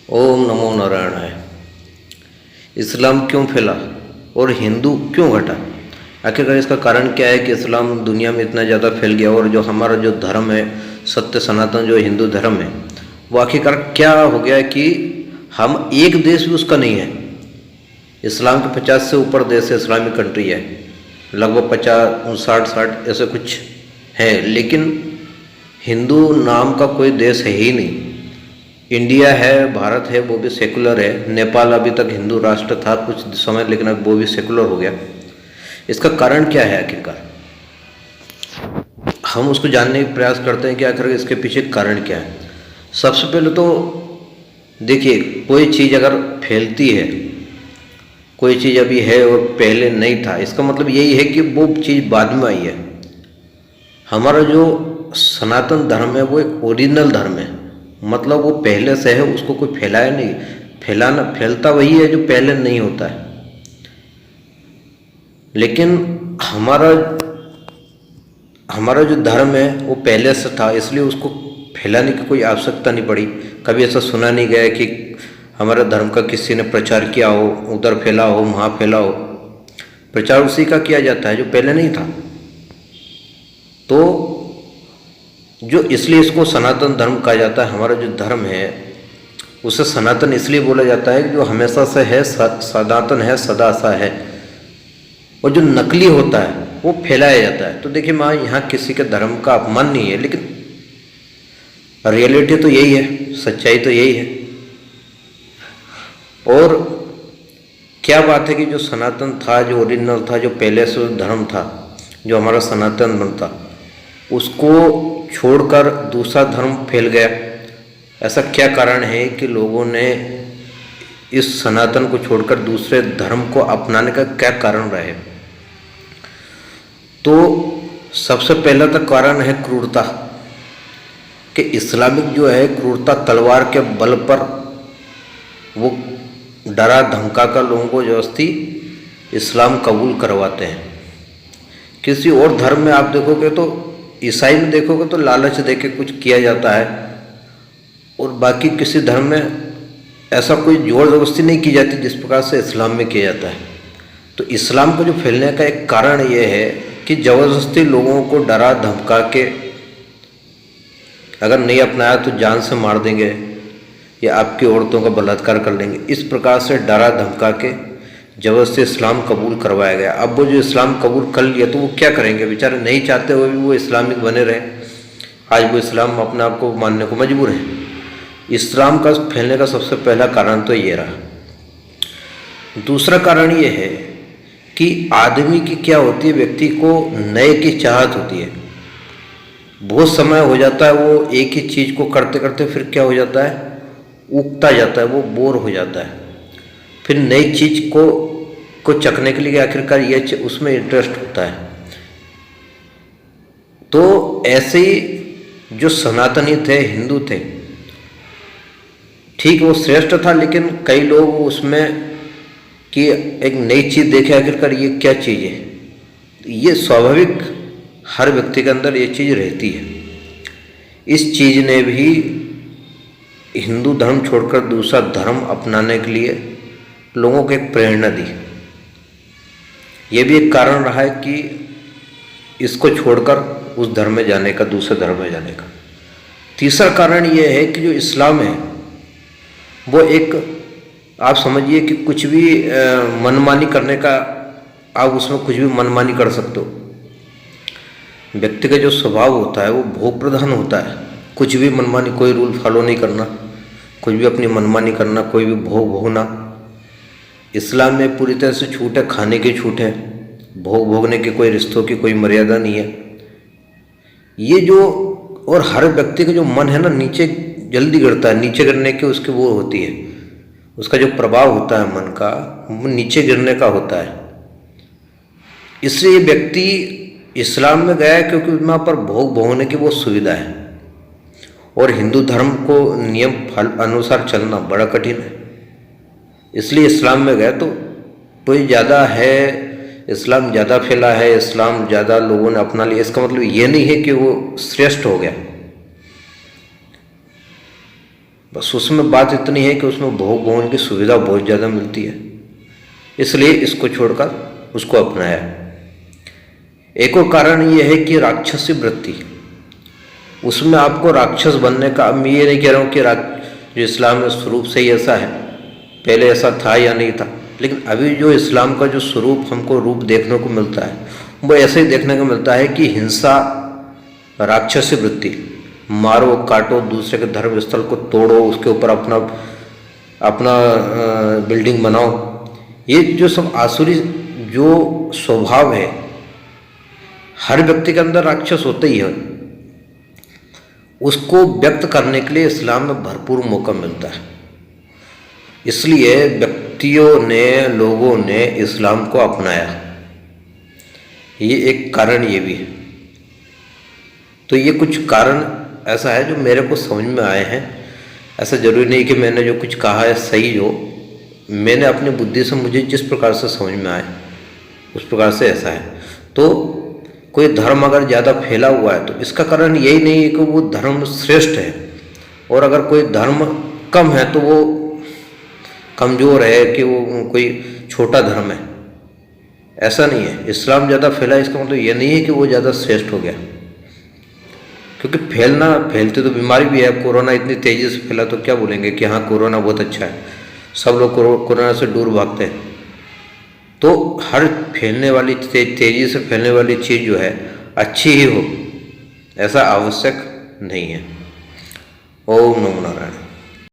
ओम नमो नारायणाय। इस्लाम क्यों फैला और हिंदू क्यों घटा? आखिरकार इसका कारण क्या है कि इस्लाम दुनिया में इतना ज़्यादा फैल गया और जो हमारा जो धर्म है, सत्य सनातन जो हिंदू धर्म है, वो आखिरकार क्या हो गया है कि हम एक देश भी उसका नहीं है। इस्लाम के 50 से ऊपर देश है, इस्लामिक कंट्री है, लगभग 50 60 ऐसे कुछ है, लेकिन हिंदू नाम का कोई देश है ही नहीं। इंडिया है, भारत है, वो भी सेकुलर है। नेपाल अभी तक हिंदू राष्ट्र था कुछ समय, लेकिन अब वो भी सेकुलर हो गया। इसका कारण क्या है? आखिरकार हम उसको जानने का प्रयास करते हैं कि आखिर इसके पीछे कारण क्या है। सबसे पहले तो देखिए, कोई चीज़ अगर फैलती है, कोई चीज़ अभी है और पहले नहीं था, इसका मतलब यही है कि वो चीज़ बाद में आई है। हमारा जो सनातन धर्म है वो एक ओरिजिनल धर्म है, मतलब वो पहले से है, उसको कोई फैलाया नहीं। फैलता वही है जो पहले नहीं होता है। लेकिन हमारा हमारा जो धर्म है वो पहले से था, इसलिए उसको फैलाने की कोई आवश्यकता नहीं पड़ी। कभी ऐसा सुना नहीं गया कि हमारे धर्म का किसी ने प्रचार किया हो, उधर फैला हो, वहाँ फैला हो। प्रचार उसी का किया जाता है जो पहले नहीं था। तो जो इसलिए इसको सनातन धर्म कहा जाता है। हमारा जो धर्म है उसे सनातन इसलिए बोला जाता है कि जो हमेशा से है, सनातन है, सदा सा है। और जो नकली होता है वो फैलाया जाता है। तो देखिए, मैं यहाँ किसी के धर्म का अपमान नहीं है, लेकिन रियलिटी तो यही है, सच्चाई तो यही है। और क्या बात है कि जो सनातन था, जो ओरिजिनल था, जो पहले से धर्म था, जो हमारा सनातन धर्म था, उसको छोड़कर दूसरा धर्म फैल गया। ऐसा क्या कारण है कि लोगों ने इस सनातन को छोड़कर दूसरे धर्म को अपनाने का क्या कारण रहा है? तो सबसे पहला तो कारण है क्रूरता, कि इस्लामिक जो है क्रूरता, तलवार के बल पर वो डरा धमका कर लोगों को जबरदस्ती इस्लाम कबूल करवाते हैं। किसी और धर्म में आप देखोगे तो, ईसाई में देखोगे तो लालच देके कुछ किया जाता है, और बाकी किसी धर्म में ऐसा कोई जोर जबरदस्ती नहीं की जाती जिस प्रकार से इस्लाम में किया जाता है। तो इस्लाम को जो फैलने का एक कारण ये है कि ज़बरदस्ती लोगों को डरा धमका के, अगर नहीं अपनाया तो जान से मार देंगे या आपकी औरतों का बलात्कार कर लेंगे। इस प्रकार से डरा धमका के ज़बरदस्ती इस्लाम कबूल करवाया गया। अब वो जो इस्लाम कबूल कर लिया तो वो क्या करेंगे? बेचारे नहीं चाहते हुए भी वो इस्लामिक बने रहे। आज वो इस्लाम अपने आप को मानने को मजबूर है। इस्लाम का फैलने का सबसे पहला कारण तो ये रहा। दूसरा कारण ये है कि आदमी की क्या होती है, व्यक्ति को नए की चाहत होती है। बहुत समय हो जाता है वो एक ही चीज़ को करते करते, फिर क्या हो जाता है, उगता जाता है, वो बोर हो जाता है। फिर नई चीज़ को चखने के लिए आखिरकार ये उसमें इंटरेस्ट होता है। तो ऐसे ही जो सनातनी थे, हिंदू थे, ठीक वो श्रेष्ठ था, लेकिन कई लोग उसमें कि एक नई चीज़ देखे, आखिरकार ये क्या चीज़ है। ये स्वाभाविक हर व्यक्ति के अंदर ये चीज़ रहती है। इस चीज़ ने भी हिंदू धर्म छोड़कर दूसरा धर्म अपनाने के लिए लोगों को एक प्रेरणा दी। ये भी एक कारण रहा है कि इसको छोड़कर उस धर्म में जाने का, दूसरे धर्म में जाने का। तीसरा कारण ये है कि जो इस्लाम है वो एक, आप समझिए कि कुछ भी मनमानी करने का, आप उसमें कुछ भी मनमानी कर सकते हो। व्यक्ति का जो स्वभाव होता है वो भोग प्रधान होता है। कुछ भी मनमानी, कोई रूल फॉलो नहीं करना, कुछ भी अपनी मनमानी करना, कोई भी भोग भोगना। इस्लाम में पूरी तरह से छूट है, खाने की छूट है, भोग भोगने के कोई रिश्तों की कोई मर्यादा नहीं है। ये जो, और हर व्यक्ति का जो मन है ना, नीचे जल्दी गिरता है, नीचे गिरने की उसकी वो होती है, उसका जो प्रभाव होता है मन का, वो नीचे गिरने का होता है। इसलिए व्यक्ति इस्लाम में गया क्योंकि वहाँ पर भोग भोगने की वो सुविधा है, और हिंदू धर्म को नियम अनुसार चलना बड़ा कठिन है। इसलिए इस्लाम में गया। तो कोई ज़्यादा है, इस्लाम ज़्यादा फैला है, इस्लाम ज़्यादा लोगों ने अपना लिया, इसका मतलब ये नहीं है कि वो श्रेष्ठ हो गया। बस उसमें बात इतनी है कि उसमें भोग भोगने की सुविधा बहुत ज़्यादा मिलती है, इसलिए इसको छोड़कर उसको अपनाया। एक और कारण ये है कि राक्षसी वृत्ति, उसमें आपको राक्षस बनने का, मैं ये नहीं कह रहा हूँ कि जो इस्लाम में स्वरूप से ही ऐसा है, पहले ऐसा था या नहीं था, लेकिन अभी जो इस्लाम का जो स्वरूप हमको रूप देखने को मिलता है वो ऐसे ही देखने को मिलता है कि हिंसा, राक्षसी वृत्ति, मारो काटो, दूसरे के धर्म स्थल को तोड़ो, उसके ऊपर अपना अपना बिल्डिंग बनाओ, ये जो सब आसुरी जो स्वभाव है, हर व्यक्ति के अंदर राक्षस होता ही है, उसको व्यक्त करने के लिए इस्लाम में भरपूर मौका मिलता है। इसलिए व्यक्तियों ने, लोगों ने इस्लाम को अपनाया, ये एक कारण ये भी है। तो ये कुछ कारण ऐसा है जो मेरे को समझ में आए हैं। ऐसा जरूरी नहीं कि मैंने जो कुछ कहा है सही, जो मैंने अपनी बुद्धि से मुझे जिस प्रकार से समझ में आए उस प्रकार से ऐसा है। तो कोई धर्म अगर ज़्यादा फैला हुआ है तो इसका कारण यही नहीं है कि वो धर्म श्रेष्ठ है, और अगर कोई धर्म कम है तो वो कमज़ोर है, कि वो कोई छोटा धर्म है, ऐसा नहीं है। इस्लाम ज़्यादा फैला इसका मतलब ये नहीं है कि वो ज़्यादा श्रेष्ठ हो गया, क्योंकि फैलती तो बीमारी भी है। कोरोना इतनी तेज़ी से फैला तो क्या बोलेंगे कि हाँ कोरोना बहुत अच्छा है, सब लोग कोरोना से दूर भागते हैं। तो हर फैलने वाली तेज़ी से फैलने वाली चीज़ जो है अच्छी ही हो, ऐसा आवश्यक नहीं है। ओम नमो नारायण।